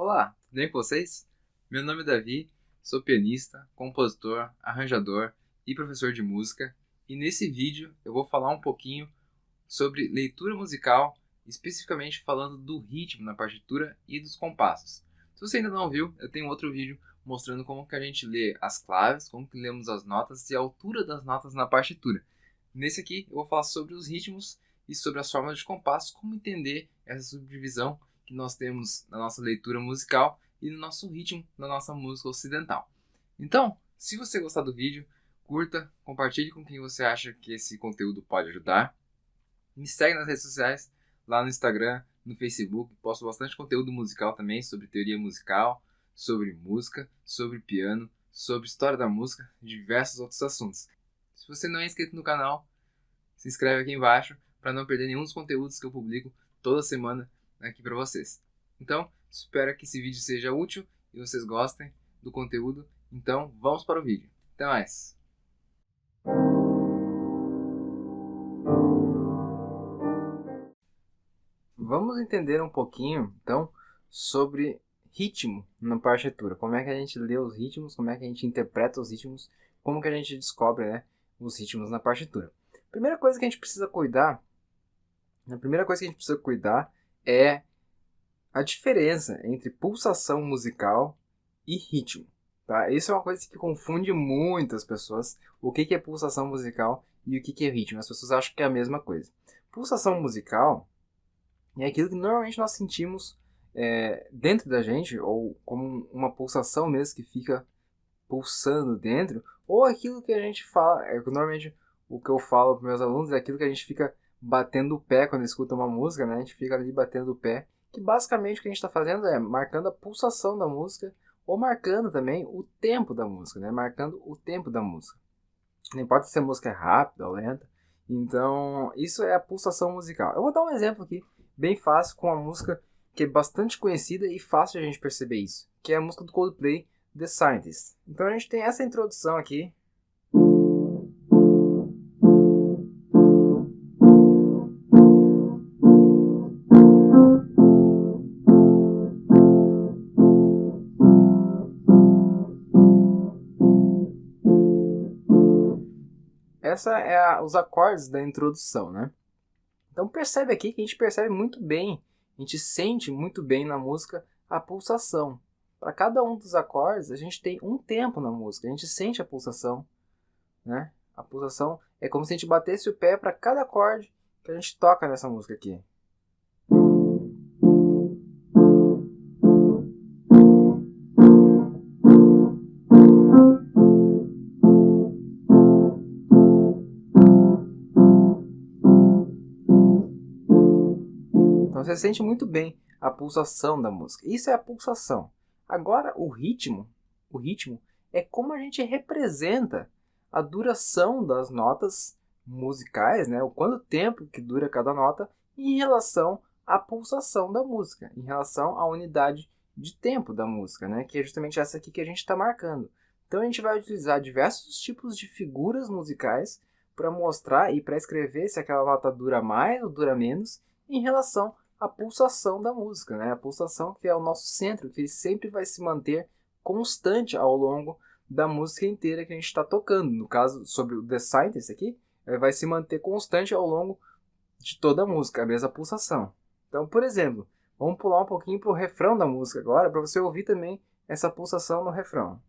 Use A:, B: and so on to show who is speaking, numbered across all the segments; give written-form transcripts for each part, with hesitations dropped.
A: Olá, tudo bem com vocês? Meu nome é Davi, sou pianista, compositor, arranjador e professor de música, e nesse vídeo eu vou falar um pouquinho sobre leitura musical, especificamente falando do ritmo na partitura e dos compassos. Se você ainda não viu, eu tenho outro vídeo mostrando como que a gente lê as claves, como que lemos as notas e a altura das notas na partitura. Nesse aqui eu vou falar sobre os ritmos e sobre as formas de compasso, como entender essa subdivisão que nós temos na nossa leitura musical e no nosso ritmo, na nossa música ocidental. Então, se você gostar do vídeo, curta, compartilhe com quem você acha que esse conteúdo pode ajudar. Me segue nas redes sociais, lá no Instagram, no Facebook, posto bastante conteúdo musical também, sobre teoria musical, sobre música, sobre piano, sobre história da música e diversos outros assuntos. Se você não é inscrito no canal, se inscreve aqui embaixo para não perder nenhum dos conteúdos que eu publico toda semana aqui para vocês. Então, espero que esse vídeo seja útil e vocês gostem do conteúdo. Então, vamos para o vídeo. Até mais! Vamos entender um pouquinho, então, sobre ritmo na partitura. Como é que a gente lê os ritmos, como é que a gente interpreta os ritmos, como que a gente descobre, os ritmos na partitura. Primeira coisa que a gente precisa cuidar é a diferença entre pulsação musical e ritmo. Tá? Isso é uma coisa que confunde muitas pessoas. O que é pulsação musical e o que é ritmo. As pessoas acham que é a mesma coisa. Pulsação musical é aquilo que normalmente nós sentimos dentro da gente, ou como uma pulsação mesmo que fica pulsando dentro, ou aquilo que a gente fala, normalmente o que eu falo para meus alunos é aquilo que a gente fica batendo o pé quando escuta uma música, né? A gente fica ali batendo o pé, que basicamente o que a gente está fazendo é marcando a pulsação da música, ou marcando também o tempo da música, né? Marcando o tempo da música. Não importa se a música é rápida ou lenta. Então, isso é a pulsação musical. Eu vou dar um exemplo aqui, bem fácil, com uma música que é bastante conhecida e fácil de a gente perceber isso, que é a música do Coldplay, The Scientist. Então a gente tem essa introdução aqui. Essa é os acordes da introdução, né? Então percebe aqui que a gente percebe muito bem, a gente sente muito bem na música a pulsação. Para cada um dos acordes, a gente tem um tempo na música, a gente sente a pulsação, né? A pulsação é como se a gente batesse o pé para cada acorde que a gente toca nessa música aqui. Então você sente muito bem a pulsação da música. Isso é a pulsação. Agora o ritmo é como a gente representa a duração das notas musicais, né? O quanto tempo que dura cada nota em relação à pulsação da música, em relação à unidade de tempo da música, né? Que é justamente essa aqui que a gente está marcando. Então a gente vai utilizar diversos tipos de figuras musicais para mostrar e para escrever se aquela nota dura mais ou dura menos em relação à pulsação da música, né? A pulsação que é o nosso centro, que ele sempre vai se manter constante ao longo da música inteira que a gente está tocando. No caso, sobre o The Scientist aqui, vai se manter constante ao longo de toda a música, a mesma pulsação. Então, por exemplo, vamos pular um pouquinho para o refrão da música agora, para você ouvir também essa pulsação no refrão.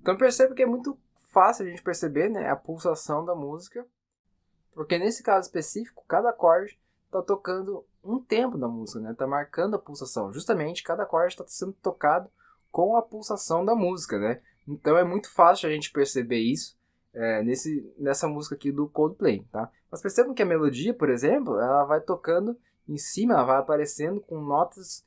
A: Então percebe que é muito fácil a gente perceber, né, a pulsação da música, porque nesse caso específico, cada acorde está tocando um tempo da música, né, está marcando a pulsação. Justamente, cada acorde está sendo tocado com a pulsação da música, né. Então é muito fácil a gente perceber isso nessa música aqui do Coldplay, tá? Mas percebam que a melodia, por exemplo, ela vai tocando em cima, ela vai aparecendo com notas,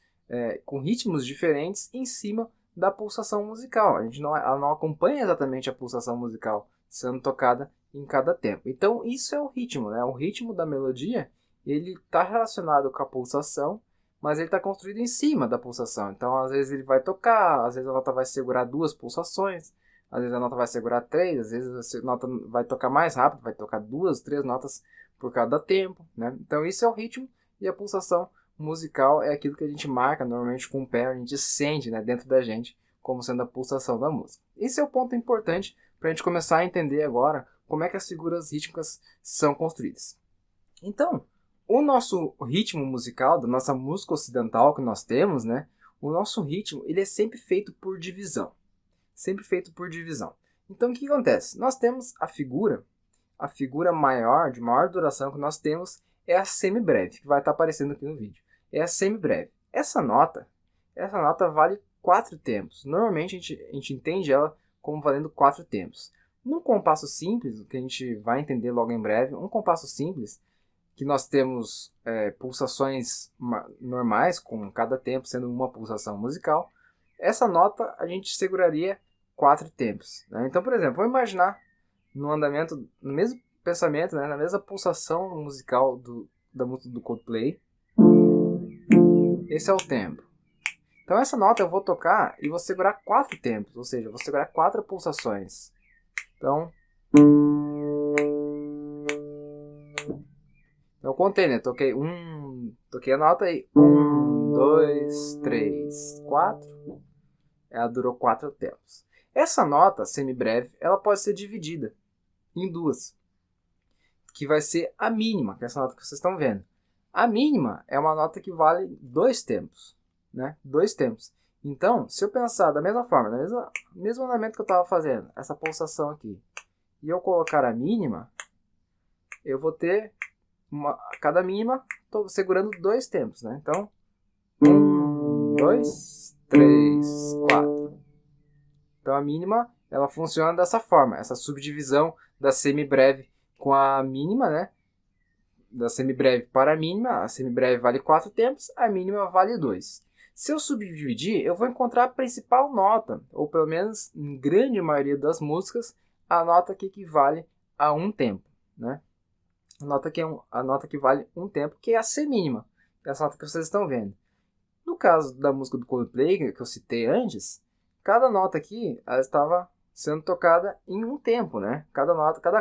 A: com ritmos diferentes em cima
B: da pulsação musical. Ela não acompanha exatamente a pulsação musical sendo tocada em cada tempo. Então isso é o ritmo, né? O ritmo da melodia, ele está relacionado com a pulsação, mas ele está construído em cima da pulsação. Então às vezes ele vai tocar, às vezes a nota vai segurar 2 pulsações, às vezes a nota vai segurar 3, às vezes a nota vai tocar mais rápido, vai tocar 2, 3 notas por cada tempo, né? Então isso é o ritmo, e a pulsação musical é aquilo que a gente marca normalmente com o pé, a gente sente, né, dentro da gente como sendo a pulsação da música. Esse é o ponto importante para a gente começar a entender agora como é que as figuras rítmicas são construídas. Então, o nosso ritmo musical, da nossa música ocidental que nós temos, né, o nosso ritmo ele é sempre feito por divisão. Sempre feito por divisão. Então, o que acontece? Nós temos a figura maior, de maior duração que nós temos, é a semibreve, que vai estar aparecendo aqui no vídeo. É a semibreve. Essa nota vale 4 tempos. Normalmente a gente entende ela como valendo 4 tempos. Num compasso simples, que a gente vai entender logo em breve, um compasso simples, que nós temos pulsações normais, com cada tempo sendo uma pulsação musical, essa nota a gente seguraria 4 tempos. Né? Então, por exemplo, vamos imaginar no andamento, no mesmo pensamento, né, na mesma pulsação musical da música do Coldplay. Esse é o tempo. Então essa nota eu vou tocar e vou segurar 4 tempos, ou seja, eu vou segurar 4 pulsações. Então eu contei, né? Toquei a nota aí. 1, 2, 3, 4. Ela durou 4 tempos. Essa nota semibreve, ela pode ser dividida em duas, que vai ser a mínima, que é essa nota que vocês estão vendo. A mínima é uma nota que vale 2 tempos, né? 2 tempos. Então, se eu pensar da mesma forma, no mesmo andamento que eu estava fazendo, essa pulsação aqui, e eu colocar a mínima, eu vou ter cada mínima, estou segurando 2 tempos, né? Então, 1, 2, 3, 4. Então a mínima, ela funciona dessa forma, essa subdivisão da semibreve com a mínima, né? Da semibreve para a mínima, a semibreve vale 4 tempos, a mínima vale 2. Se eu subdividir, eu vou encontrar a principal nota, ou pelo menos em grande maioria das músicas, a nota que equivale a 1 tempo, né? A nota que vale 1 tempo, que é a semínima, é essa nota que vocês estão vendo. No caso da música do Coldplay, que eu citei antes, cada nota aqui ela estava sendo tocada em 1 tempo, né? Cada nota, cada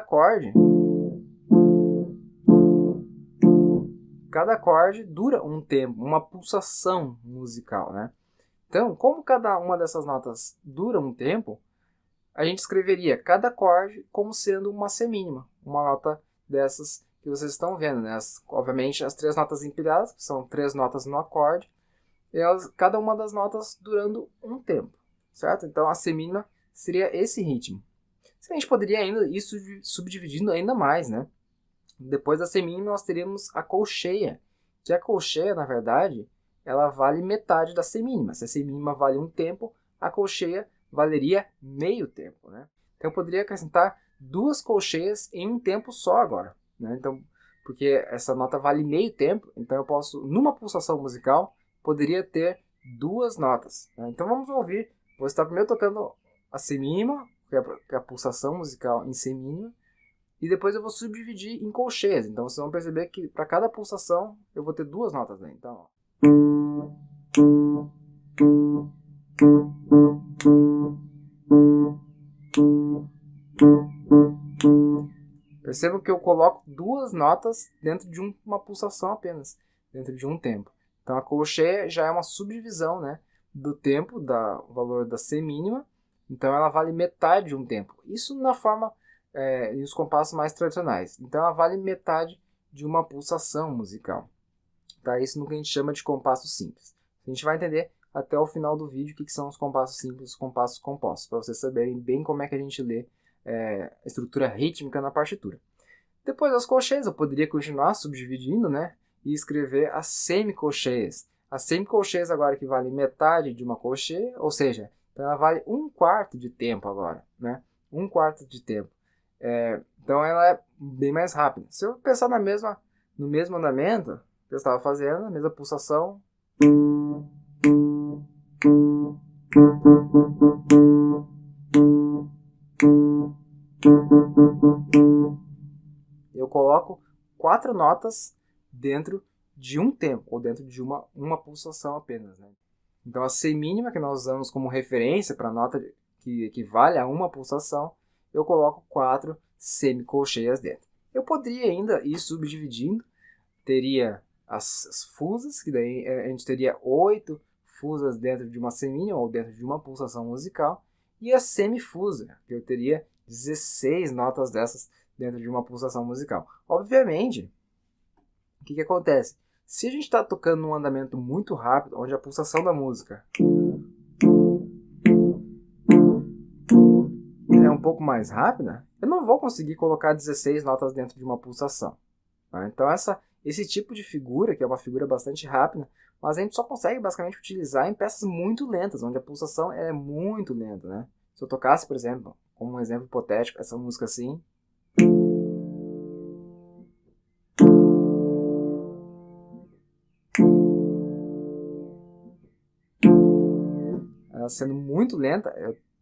B: acorde dura 1 tempo, uma pulsação musical, né? Então, como cada uma dessas notas dura 1 tempo, a gente escreveria cada acorde como sendo uma semínima, uma nota dessas que vocês estão vendo, né? Obviamente, as 3 notas empilhadas, que são 3 notas no acorde, cada uma das notas durando 1 tempo, certo? Então a semínima seria esse ritmo. A gente poderia ainda ir subdividindo ainda mais, né? Depois da semínima nós teríamos a colcheia, que a colcheia, na verdade, ela vale metade da semínima. Se a semínima vale 1 tempo, a colcheia valeria meio tempo, né? Então eu poderia acrescentar 2 colcheias em 1 tempo só agora, né? Então, porque essa nota vale meio tempo, então eu posso, numa pulsação musical, poderia ter 2 notas, né? Então vamos ouvir. Vou estar primeiro tocando a semínima, que é a pulsação musical em semínima, e depois eu vou subdividir em colcheias. Então vocês vão perceber que para cada pulsação eu vou ter 2 notas, né? Então, ó. Percebam que eu coloco 2 notas dentro de uma pulsação apenas, dentro de 1 tempo. Então a colcheia já é uma subdivisão, né, do tempo, do valor da semínima. Então ela vale metade de 1 tempo. Isso na forma, nos compassos mais tradicionais. Então ela vale metade de uma pulsação musical. Tá? Isso no que a gente chama de compasso simples. A gente vai entender até o final do vídeo o que são os compassos simples e os compassos compostos, para vocês saberem bem como é que a gente lê a estrutura rítmica na partitura. Depois das colcheias, eu poderia continuar subdividindo, né, e escrever as semicolcheias. As semicolcheias agora que valem metade de uma colcheia, ou seja, então ela vale 1/4 de tempo agora, né? 1/4 de tempo. Então ela é bem mais rápida. Se eu pensar no mesmo andamento que eu estava fazendo, a mesma pulsação, Eu coloco 4 notas dentro de um tempo, ou dentro de uma pulsação apenas, né? Então a semínima, que nós usamos como referência para a nota que equivale a uma pulsação, eu coloco 4 semicolcheias dentro. Eu poderia ainda ir subdividindo, teria as fusas, que daí a gente teria 8 fusas dentro de uma semínima, ou dentro de uma pulsação musical, e a semifusa, que eu teria 16 notas dessas dentro de uma pulsação musical. Obviamente, o que acontece? Se a gente está tocando num andamento muito rápido, onde a pulsação da música é um pouco mais rápida, eu não vou conseguir colocar 16 notas dentro de uma pulsação. Tá? Então esse tipo de figura, que é uma figura bastante rápida, mas a gente só consegue basicamente utilizar em peças muito lentas, onde a pulsação é muito lenta. Né? Se eu tocasse, por exemplo, como um exemplo hipotético, essa música assim, ela sendo muito lenta,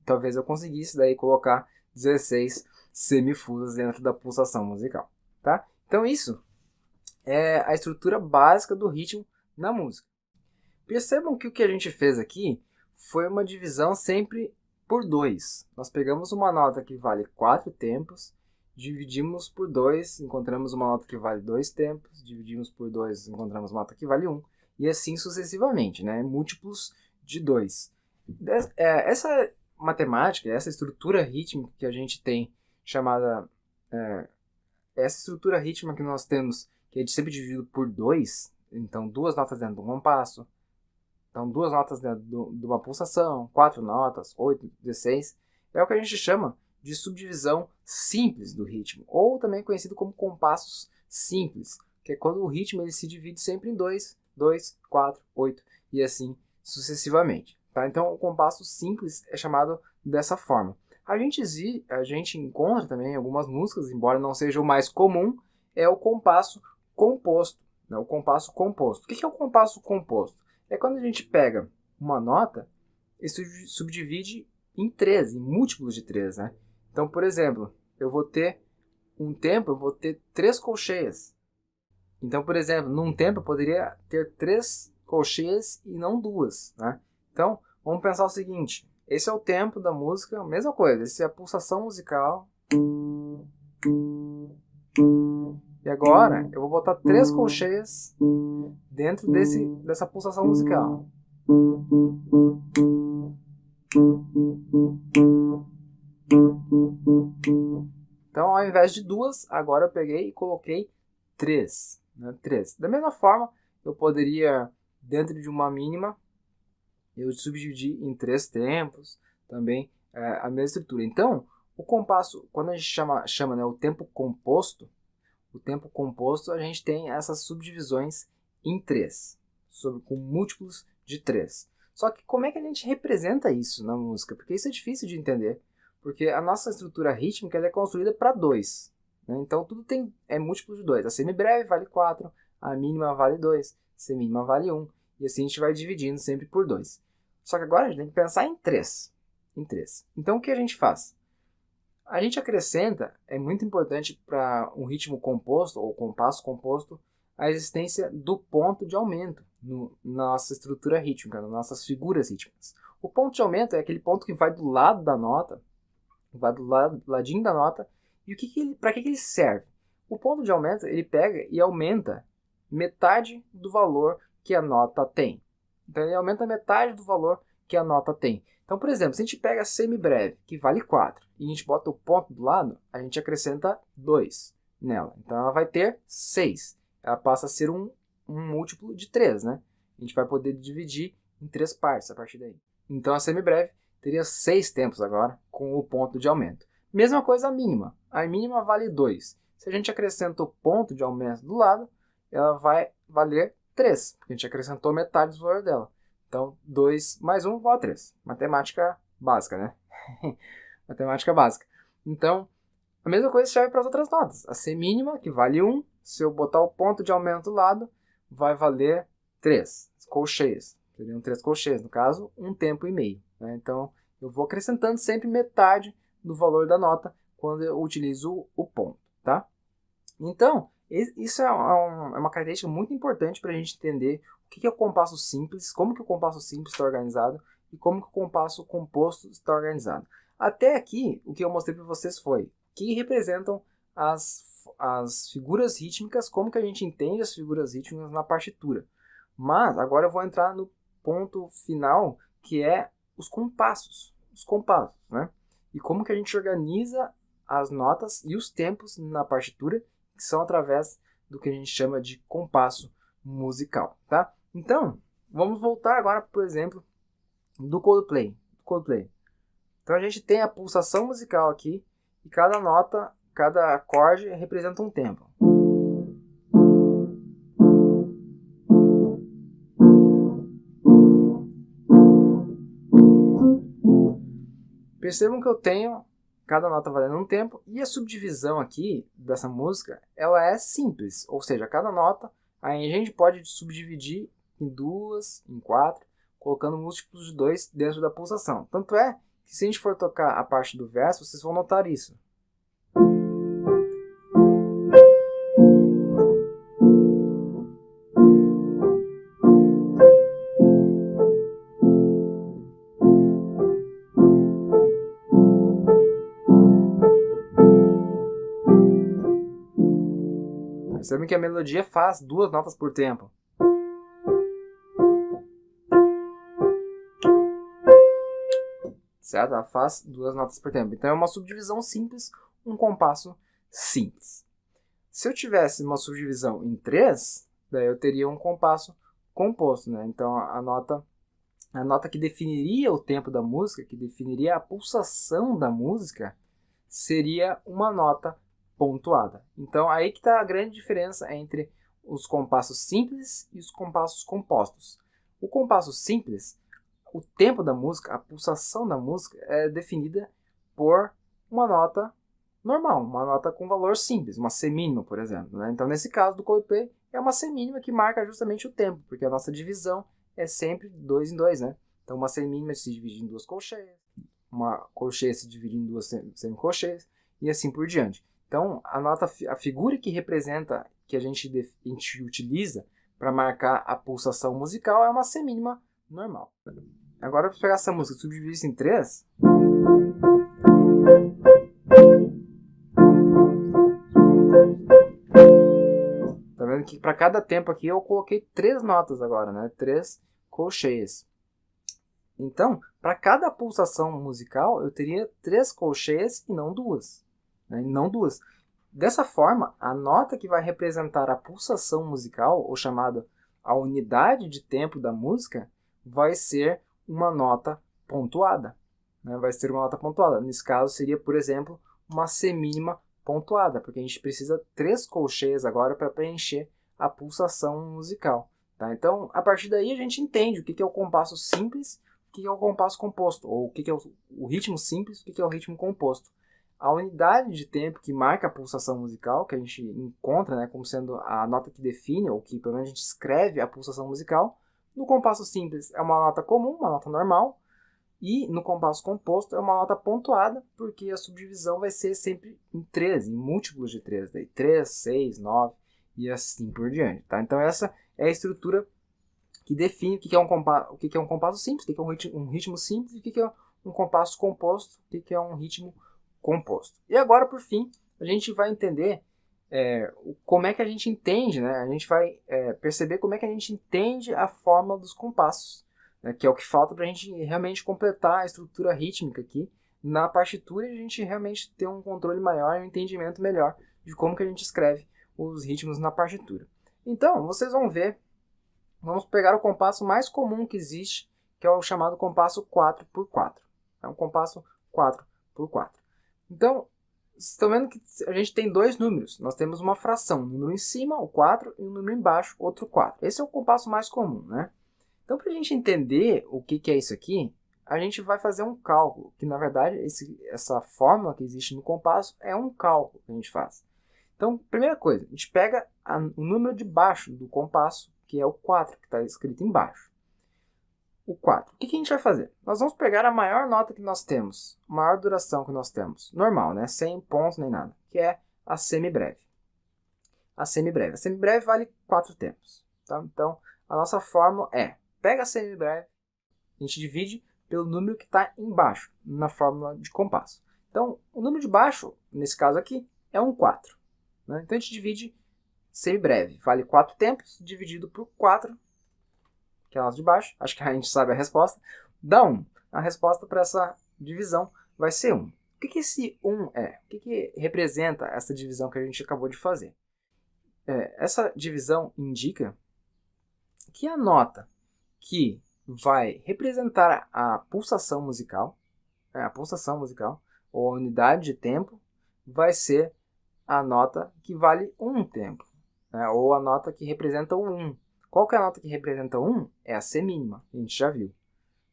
B: talvez eu conseguisse daí colocar 16 semifusas dentro da pulsação musical. Tá? Então isso é a estrutura básica do ritmo na música. Percebam que o que a gente fez aqui foi uma divisão sempre por 2. Nós pegamos uma nota que vale 4 tempos, dividimos por 2, encontramos uma nota que vale 2 tempos, dividimos por 2, encontramos uma nota que vale 1, e assim sucessivamente, né? Múltiplos de 2. Essa matemática, essa estrutura rítmica que a gente tem, chamada... essa estrutura rítmica que nós temos, que é sempre dividido por 2, então 2 notas dentro de um compasso, então 2 notas dentro de uma pulsação, 4 notas, 8, 16, é o que a gente chama de subdivisão simples do ritmo, ou também conhecido como compassos simples, que é quando o ritmo ele se divide sempre em 2, 2, 4, 8 e assim sucessivamente. Tá? Então o compasso simples é chamado dessa forma. A gente encontra também em algumas músicas, embora não seja o mais comum, é o compasso composto. Né? O compasso composto. O que é o compasso composto? É quando a gente pega uma nota e subdivide em 3, em múltiplos de 3. Né? Então, por exemplo, eu vou ter 3 colcheias. Então, por exemplo, num tempo eu poderia ter 3 colcheias e não 2. Né? Então, vamos pensar o seguinte. Esse é o tempo da música, mesma coisa. Essa é a pulsação musical. E agora eu vou botar 3 colcheias dentro dessa pulsação musical. Então, ao invés de 2, agora eu peguei e coloquei 3. Né? 3. Da mesma forma, eu poderia, dentro de uma mínima, eu subdividir em 3 tempos, também a mesma estrutura. Então, o compasso, quando a gente chama né, o tempo composto, a gente tem essas subdivisões em 3, com múltiplos de 3. Só que como é que a gente representa isso na música? Porque isso é difícil de entender, porque a nossa estrutura rítmica ela é construída para 2. Né? Então, tudo é múltiplo de 2. A semibreve vale 4, a mínima vale 2, a semínima vale 1. E assim a gente vai dividindo sempre por 2. Só que agora a gente tem que pensar em 3. Então o que a gente faz? A gente acrescenta, é muito importante para um ritmo composto ou compasso composto, a existência do ponto de aumento na nossa estrutura rítmica, nas nossas figuras rítmicas. O ponto de aumento é aquele ponto que vai do lado da nota, vai do ladinho da nota, e para que ele serve? O ponto de aumento ele pega e aumenta metade do valor que a nota tem. Então ele aumenta metade do valor que a nota tem. Então, por exemplo, se a gente pega a semibreve, que vale 4, e a gente bota o ponto do lado, a gente acrescenta 2 nela. Então ela vai ter 6. Ela passa a ser um múltiplo de 3, né? A gente vai poder dividir em 3 partes a partir daí. Então a semibreve teria 6 tempos agora com o ponto de aumento. Mesma coisa a mínima. A mínima vale 2. Se a gente acrescenta o ponto de aumento do lado, ela vai valer 3, porque a gente acrescentou metade do valor dela. Então, 2 mais 1 igual a 3. Matemática básica, né? Matemática básica. Então, a mesma coisa serve para as outras notas. A semínima, que vale 1, se eu botar o ponto de aumento do lado, vai valer 3 colcheias, Seriam 3 colcheias, no caso, 1 tempo e meio. Né? Então, eu vou acrescentando sempre metade do valor da nota quando eu utilizo o ponto. Tá? Então, isso é uma característica muito importante para a gente entender o que é o compasso simples, como que o compasso simples está organizado e como que o compasso composto está organizado. Até aqui, o que eu mostrei para vocês foi o que representam as figuras rítmicas, como que a gente entende as figuras rítmicas na partitura. Mas agora eu vou entrar no ponto final, que é os compassos, né? E como que a gente organiza as notas e os tempos na partitura, que são através do que a gente chama de compasso musical, tá? Então, vamos voltar agora, por exemplo, do Coldplay. Então a gente tem a pulsação musical aqui, e cada nota, cada acorde representa um tempo. Percebam que eu tenho cada nota valendo um tempo, e a subdivisão aqui dessa música, ela é simples, ou seja, cada nota a gente pode subdividir em 2, em 4, colocando múltiplos de 2 dentro da pulsação. Tanto é que se a gente for tocar a parte do verso, vocês vão notar isso. Percebem que a melodia faz 2 notas por tempo. Certo? Ela faz 2 notas por tempo. Então é uma subdivisão simples, um compasso simples. Se eu tivesse uma subdivisão em 3, daí eu teria um compasso composto, né? Então a nota que definiria o tempo da música, que definiria a pulsação da música, seria uma nota pontuada. Então aí que está a grande diferença entre os compassos simples e os compassos compostos. O compasso simples, o tempo da música, a pulsação da música é definida por uma nota normal, uma nota com valor simples, uma semínima, por exemplo. Né? Então nesse caso do Coldplay é uma semínima que marca justamente o tempo, porque a nossa divisão é sempre 2 em 2, né? Então uma semínima se divide em 2 colcheias, uma colcheia se divide em 2 semicolcheias e assim por diante. Então a figura que representa, que a gente utiliza para marcar a pulsação musical é uma semínima normal. Agora, para pegar essa música e subdividir isso em 3, tá vendo que para cada tempo aqui eu coloquei 3 notas agora, né? 3 colcheias. Então, para cada pulsação musical, eu teria 3 colcheias e não 2. Né? Não 2. Dessa forma, a nota que vai representar a pulsação musical, ou chamada a unidade de tempo da música, vai ser uma nota pontuada. Né? Vai ser uma nota pontuada. Nesse caso, seria, por exemplo, uma semínima pontuada, porque a gente precisa 3 colcheias agora para preencher a pulsação musical. Tá? Então, a partir daí, a gente entende o que é o compasso simples, o que é o compasso composto, ou o que é o ritmo simples, o que é o ritmo composto. A unidade de tempo que marca a pulsação musical, que a gente encontra, né, como sendo a nota que define, ou que pelo menos a gente escreve a pulsação musical, no compasso simples é uma nota comum, uma nota normal, e no compasso composto é uma nota pontuada, porque a subdivisão vai ser sempre em 3, em múltiplos de 3, daí 3, 6, 9 e assim por diante. Tá? Então essa é a estrutura que define o que é um compasso simples, o que é um ritmo simples, e o que é um compasso composto, o que é um ritmo composto. E agora, por fim, a gente vai entender como é que a gente entende, né? A gente vai perceber como é que a gente entende a forma dos compassos, né? Que é o que falta para a gente realmente completar a estrutura rítmica aqui na partitura e a gente realmente ter um controle maior, um entendimento melhor de como que a gente escreve os ritmos na partitura. Então, vocês vão ver, vamos pegar o compasso mais comum que existe, que é o chamado compasso 4x4. É um compasso 4x4. Então, vocês estão vendo que a gente tem 2 números. Nós temos uma fração, um número em cima, o 4, e um número embaixo, outro 4. Esse é o compasso mais comum, né? Então, para a gente entender o que é isso aqui, a gente vai fazer um cálculo, que na verdade essa fórmula que existe no compasso é um cálculo que a gente faz. Então, primeira coisa, a gente pega o número de baixo do compasso, que é o 4, que está escrito embaixo. o 4. O que a gente vai fazer? Nós vamos pegar a maior nota que nós temos, a maior duração que nós temos, normal, né? Sem pontos nem nada, que é a semibreve. A semibreve. A semibreve vale 4 tempos. Tá? Então, a nossa fórmula é, pega a semibreve, a gente divide pelo número que está embaixo, na fórmula de compasso. Então, o número de baixo, nesse caso aqui, é um 4. Né? Então, a gente divide semibreve. Vale 4 tempos, dividido por 4, que é a nota de baixo. Acho que a gente sabe a resposta. Dá 1. A resposta para essa divisão vai ser 1. O que esse 1 é? O que representa essa divisão que a gente acabou de fazer? Essa divisão indica que a nota que vai representar a pulsação musical, ou a unidade de tempo, vai ser a nota que vale 1 tempo, né? Ou a nota que representa o 1. Qual que é a nota que representa o 1? É a semínima, a gente já viu.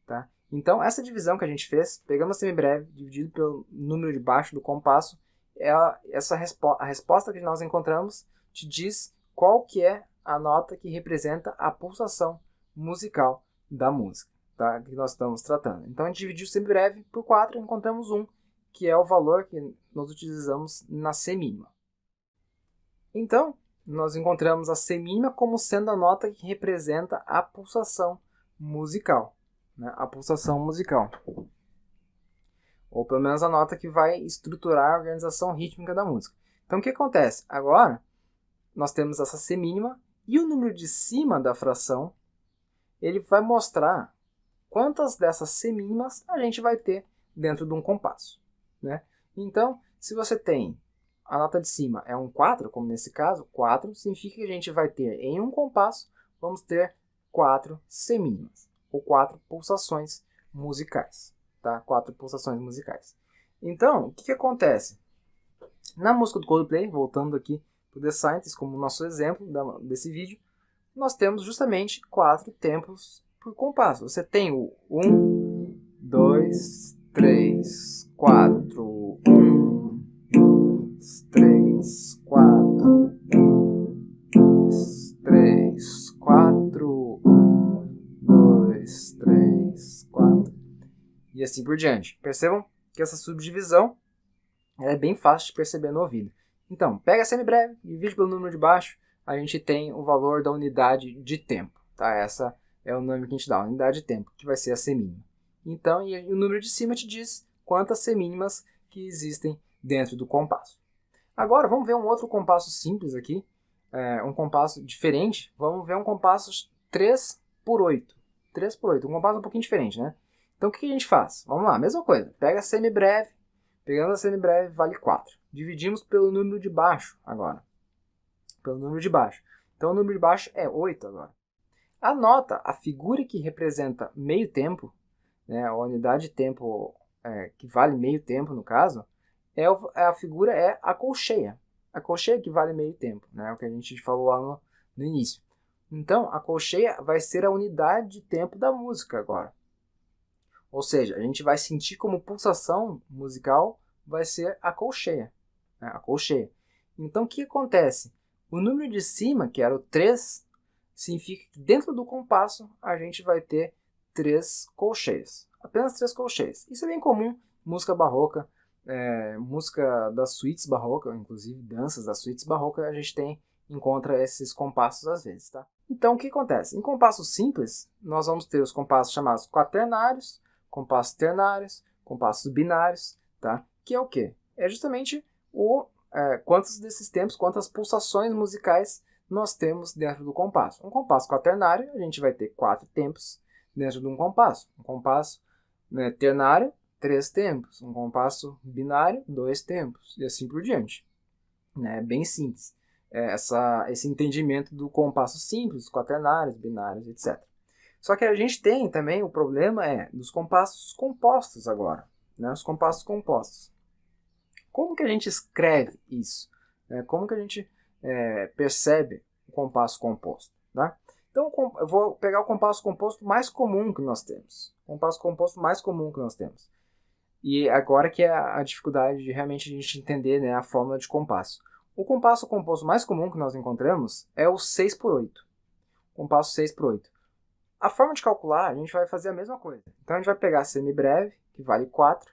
B: Tá? Então, essa divisão que a gente fez, pegando a semibreve, dividido pelo número de baixo do compasso, a resposta que nós encontramos te diz qual que é a nota que representa a pulsação musical da música, tá? Que nós estamos tratando. Então, a gente dividiu semibreve por 4 e encontramos 1, que é o valor que nós utilizamos na semínima. Então, nós encontramos a semínima como sendo a nota que representa a pulsação musical. Né? A pulsação musical. Ou pelo menos a nota que vai estruturar a organização rítmica da música. Então, o que acontece? Agora, nós temos essa semínima e o número de cima da fração, ele vai mostrar quantas dessas semínimas a gente vai ter dentro de um compasso. Né? Então, se você tem a nota de cima é um 4, como nesse caso, 4, significa que a gente vai ter em um compasso, vamos ter 4 semínimas, ou 4 pulsações musicais. Tá? 4 pulsações musicais. Então, o que acontece? Na música do Coldplay, voltando aqui para o The Scientist, como nosso exemplo desse vídeo, nós temos justamente 4 tempos por compasso. Você tem o 1, 2, 3, 4, 1, 2, 3, 4, 1, 2, 3, 4, 1, 2, 3, 4, e assim por diante. Percebam que essa subdivisão é bem fácil de perceber no ouvido. Então, pega a semibreve, divide pelo número de baixo, a gente tem o valor da unidade de tempo. Tá? Essa é o nome que a gente dá, unidade de tempo, que vai ser a semínima. Então, e o número de cima te diz quantas semínimas que existem dentro do compasso. Agora, vamos ver um outro compasso simples aqui, um compasso diferente. Vamos ver um compasso 3 por 8. 3 por 8, um compasso um pouquinho diferente, né? Então, o que a gente faz? Vamos lá, mesma coisa. Pega a semibreve, pegando a semibreve vale 4. Dividimos pelo número de baixo agora. Pelo número de baixo. Então, o número de baixo é 8 agora. A nota, a figura que representa meio tempo, né, a unidade de tempo que vale meio tempo no caso, a figura é a colcheia. A colcheia que vale meio tempo, né, o que a gente falou lá no início. Então, a colcheia vai ser a unidade de tempo da música agora. Ou seja, a gente vai sentir como pulsação musical vai ser a colcheia. Né, a colcheia. Então, o que acontece? O número de cima, que era o 3, significa que dentro do compasso a gente vai ter 3 colcheias. Apenas 3 colcheias. Isso é bem comum, música barroca, música das suítes barroca, inclusive danças das suítes barroca, a gente encontra esses compassos às vezes. Tá? Então, o que acontece? Em compassos simples, nós vamos ter os compassos chamados quaternários, compassos ternários, compassos binários, tá? Que é o quê? É justamente quantos desses tempos, quantas pulsações musicais nós temos dentro do compasso. Um compasso quaternário, a gente vai ter 4 tempos dentro de um compasso. Um compasso ternário, 3 tempos. Um compasso binário, 2 tempos. E assim por diante. É bem simples. Esse entendimento do compasso simples, quaternários, binários, etc. Só que a gente tem também o problema dos compassos compostos agora. Né? Os compassos compostos. Como que a gente escreve isso? Como que a gente percebe o compasso composto? Tá? Então, eu vou pegar o compasso composto mais comum que nós temos. O compasso composto mais comum que nós temos. E agora que é a dificuldade de realmente a gente entender, né, a fórmula de compasso. O compasso composto mais comum que nós encontramos é o 6 por 8. Compasso 6 por 8. A forma de calcular, a gente vai fazer a mesma coisa. Então a gente vai pegar semibreve, que vale 4,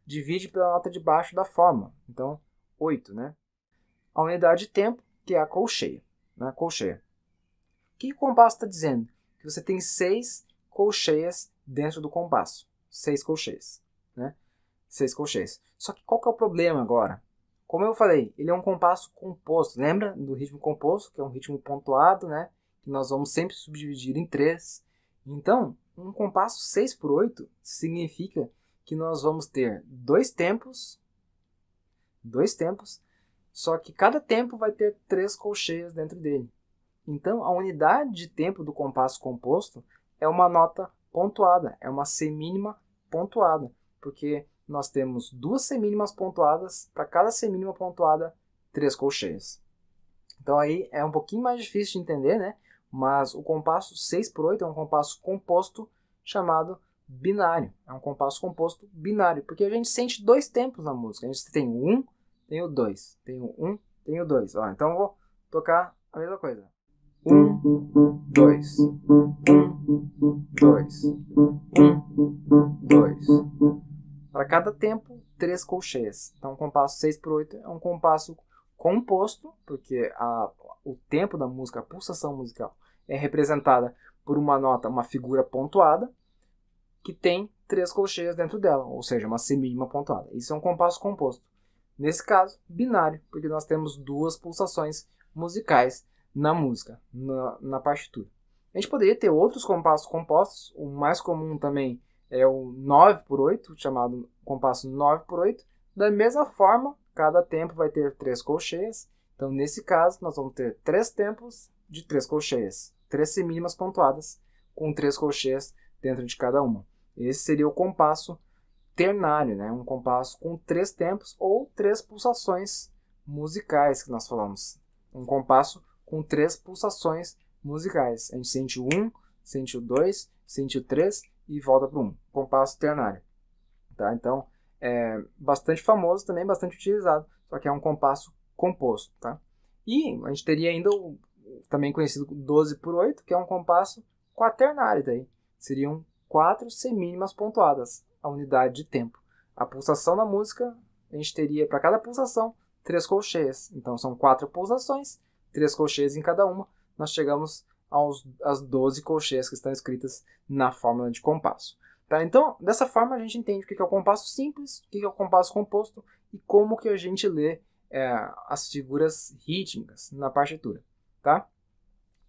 B: divide pela nota de baixo da fórmula. Então, 8, né? A unidade de tempo, que é a colcheia. Né? Colcheia. O que o compasso está dizendo? Que você tem 6 colcheias dentro do compasso. 6 colcheias. Né? 6 colcheias. Só que qual que é o problema agora? Como eu falei, ele é um compasso composto. Lembra do ritmo composto, que é um ritmo pontuado, né? Que nós vamos sempre subdividir em 3. Então, um compasso 6/8 significa que nós vamos ter dois tempos, só que cada tempo vai ter 3 colcheias dentro dele. Então, a unidade de tempo do compasso composto é uma nota pontuada, é uma semínima pontuada, porque nós temos 2 semínimas pontuadas, para cada semínima pontuada, 3 colcheias. Então aí é um pouquinho mais difícil de entender, né? Mas o compasso 6/8 é um compasso composto chamado binário. É um compasso composto binário, porque a gente sente 2 tempos na música. A gente tem o 1, tem o 2. Tem o 1, tem o 2. Ó, então eu vou tocar a mesma coisa. 1, 2. 1, 2. 1, 2. Para cada tempo, 3 colcheias. Então o compasso 6/8 é um compasso composto, porque o tempo da música, a pulsação musical, é representada por uma nota, uma figura pontuada, que tem 3 colcheias dentro dela, ou seja, uma semínima pontuada. Isso é um compasso composto. Nesse caso, binário, porque nós temos 2 pulsações musicais na música, na partitura. A gente poderia ter outros compassos compostos, o mais comum também é o 9/8, chamado compasso 9/8. Da mesma forma, cada tempo vai ter 3 colcheias. Então, nesse caso, nós vamos ter 3 tempos de 3 colcheias. 3 semínimas pontuadas com 3 colcheias dentro de cada uma. Esse seria o compasso ternário, né? Um compasso com 3 tempos ou 3 pulsações musicais que nós falamos. Um compasso com 3 pulsações musicais. A gente sente o 1, sente o 2, sente o 3 e volta para o 1. Compasso ternário. Tá? Então, é bastante famoso também, bastante utilizado, só que é um compasso composto. Tá? E a gente teria ainda o também conhecido 12/8, que é um compasso quaternário. Daí. Seriam 4 semínimas pontuadas, a unidade de tempo. A pulsação da música, a gente teria para cada pulsação 3 colcheias. Então são 4 pulsações, 3 colcheias em cada uma. Nós chegamos às 12 colcheias que estão escritas na fórmula de compasso. Tá? Então, dessa forma a gente entende o que é o compasso simples, o que é o compasso composto e como que a gente lê as figuras rítmicas na partitura. Tá?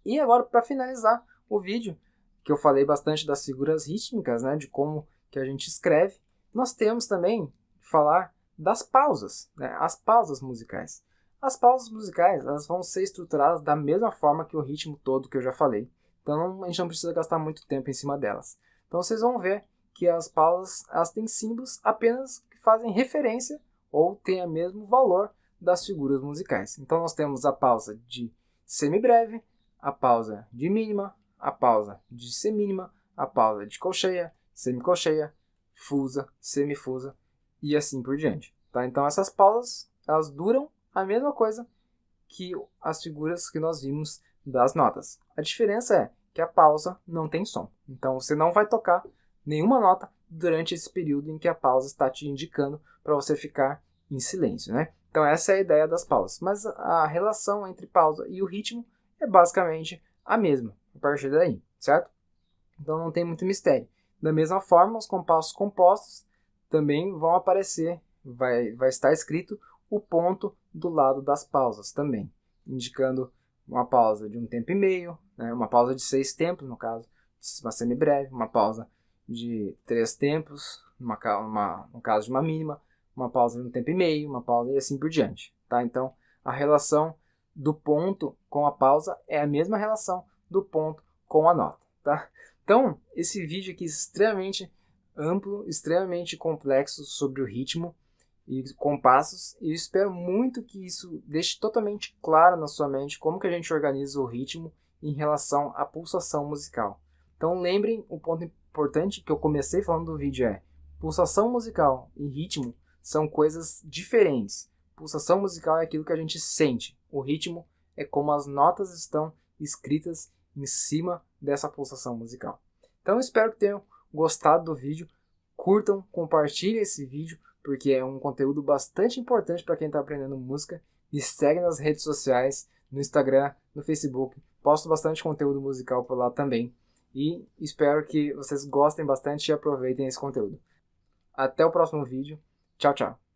B: E agora, para finalizar o vídeo, que eu falei bastante das figuras rítmicas, né, de como que a gente escreve, nós temos também que falar das pausas, né, as pausas musicais. As pausas musicais elas vão ser estruturadas da mesma forma que o ritmo todo que eu já falei. Então a gente não precisa gastar muito tempo em cima delas. Então vocês vão ver que as pausas elas têm símbolos apenas que fazem referência ou têm o mesmo valor das figuras musicais. Então nós temos a pausa de semibreve, a pausa de mínima, a pausa de semínima, a pausa de colcheia, semicolcheia, fusa, semifusa e assim por diante. Tá? Então essas pausas elas duram a mesma coisa que as figuras que nós vimos das notas. A diferença é que a pausa não tem som. Então você não vai tocar nenhuma nota durante esse período em que a pausa está te indicando para você ficar em silêncio. Né? Então essa é a ideia das pausas. Mas a relação entre pausa e o ritmo é basicamente a mesma a partir daí, certo? Então não tem muito mistério. Da mesma forma, os compassos compostos também vão aparecer, vai estar escrito o ponto do lado das pausas também, indicando uma pausa de 1 tempo e meio, né? Uma pausa de 6 tempos, no caso, uma semibreve, uma pausa de 3 tempos, no caso de uma mínima, uma pausa de 1 tempo e meio, uma pausa e assim por diante. Tá? Então, a relação do ponto com a pausa é a mesma relação do ponto com a nota. Tá? Então, esse vídeo aqui é extremamente amplo, extremamente complexo sobre o ritmo e compassos, e eu espero muito que isso deixe totalmente claro na sua mente como que a gente organiza o ritmo em relação à pulsação musical. Então lembrem, o ponto importante que eu comecei falando do vídeo é pulsação musical e ritmo são coisas diferentes. Pulsação musical é aquilo que a gente sente, o ritmo é como as notas estão escritas em cima dessa pulsação musical. Então espero que tenham gostado do vídeo, curtam, compartilhem esse vídeo, porque é um conteúdo bastante importante para quem está aprendendo música. Me segue nas redes sociais, no Instagram, no Facebook, posto bastante conteúdo musical por lá também. E espero que vocês gostem bastante e aproveitem esse conteúdo. Até o próximo vídeo. Tchau, tchau.